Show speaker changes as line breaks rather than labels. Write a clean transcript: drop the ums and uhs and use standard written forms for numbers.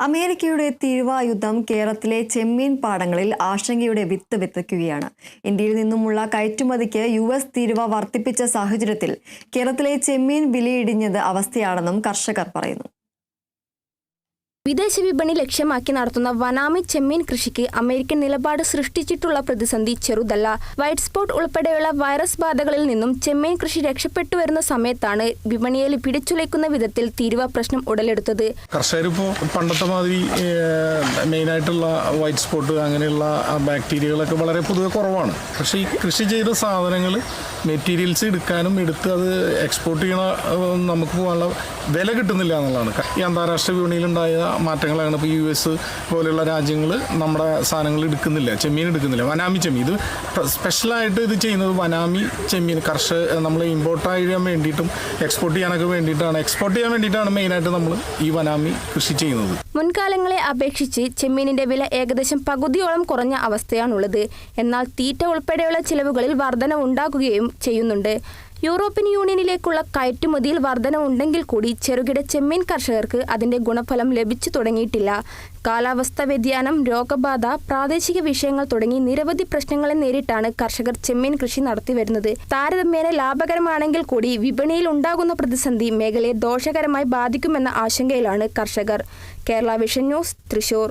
അമേരിക്കയുടെ തീവ്രയുദ്ധം കേരളത്തിലെ ചെമ്മീൻ പാടങ്ങളിൽ ആശങ്കയുടെ വിത്ത് വിതയ്ക്കുകയാണ്. ഇന്ത്യയിൽ നിന്നുമുള്ള കയറ്റുമതിക്ക് യുഎസ് തീരുവ വർദ്ധിപ്പിച്ച സാഹചര്യത്തിൽ കേരളത്തിലെ ചെമ്മീൻ വിലയിടിഞ്ഞത് അവസ്ഥയാണെന്നും കർഷകർ പറയുന്നു.
വിദേശ വിപണി ലക്ഷ്യമാക്കി നടത്തുന്ന വനാമി ചെമ്മീൻ കൃഷിക്ക് അമേരിക്കൻ നിലപാട് സൃഷ്ടിച്ചിട്ടുള്ള പ്രതിസന്ധി ചെറുതല്ല. വൈറ്റ് സ്പോട്ട് ഉൾപ്പെടെയുള്ള വൈറസ് ബാധകളിൽ നിന്നും ചെമ്മീൻ കൃഷി രക്ഷപ്പെട്ടു വരുന്ന സമയത്താണ് വിപണിയിൽ പിടിച്ചുലയ്ക്കുന്ന വിധത്തിൽ തീരുവ പ്രശ്നം ഉടലെടുത്തത്.
കർഷകരിപ്പോൾ പണ്ടത്തെ മാതിരി മെയിനായിട്ടുള്ള വൈറ്റ് സ്പോട്ട് അങ്ങനെയുള്ള ബാക്ടീരിയകളൊക്കെ വളരെ പൊതുവെ കുറവാണ്. പക്ഷേ ഈ കൃഷി ചെയ്ത സാധനങ്ങൾ മെറ്റീരിയൽസ് എടുക്കാനും എടുത്ത് അത് എക്സ്പോർട്ട് ചെയ്യണ നമുക്ക് പോകാനുള്ള വില കിട്ടുന്നില്ല എന്നുള്ളതാണ്. ഈ അന്താരാഷ്ട്ര വിപണിയിലുണ്ടായ മാറ്റങ്ങളാണ്. ഇപ്പോൾ US പോലെയുള്ള രാജ്യങ്ങൾ നമ്മുടെ സാധനങ്ങൾ എടുക്കുന്നില്ല, ചെമ്മീൻ എടുക്കുന്നില്ല. വനാമി ചെമ്മീൻ ഇത് സ്പെഷ്യലായിട്ട് ഇത് ചെയ്യുന്നത് വനാമി ചെമ്മീൻ നമ്മൾ ഇമ്പോർട്ട് ചെയ്യാൻ വേണ്ടിയിട്ടും എക്സ്പോർട്ട് ചെയ്യാനൊക്കെ വേണ്ടിയിട്ടാണ് മെയിനായിട്ട് നമ്മൾ ഈ വനാമി കൃഷി ചെയ്യുന്നത്.
മുൻകാലങ്ങളെ അപേക്ഷിച്ച് ചെമ്മീനിന്റെ വില ഏകദേശം പകുതിയോളം കുറഞ്ഞ അവസ്ഥയാണുള്ളത്. എന്നാൽ തീറ്റ ഉൾപ്പെടെയുള്ള ചിലവുകളിൽ വർധനവുണ്ടാകുകയും ചെയ്യുന്നുണ്ട്. യൂറോപ്യൻ യൂണിയനിലേക്കുള്ള കയറ്റുമതിയിൽ വർധനവുണ്ടെങ്കിൽ കൂടി ചെറുകിട ചെമ്മീൻ കർഷകർക്ക് അതിന്റെ ഗുണഫലം ലഭിച്ചു തുടങ്ങിയിട്ടില്ല. കാലാവസ്ഥാ വ്യതിയാനം, രോഗബാധ, പ്രാദേശിക വിഷയങ്ങൾ തുടങ്ങി നിരവധി പ്രശ്നങ്ങളെ നേരിട്ടാണ് കർഷകർ ചെമ്മീൻ കൃഷി നടത്തിവരുന്നത്. താരതമ്യേന ലാഭകരമാണെങ്കിൽ കൂടി വിപണിയിൽ ഉണ്ടാകുന്ന പ്രതിസന്ധി മേഖലയെ ദോഷകരമായി ബാധിക്കുമെന്ന ആശങ്കയിലാണ് കർഷകർ. Kerala vision news, Thrissur.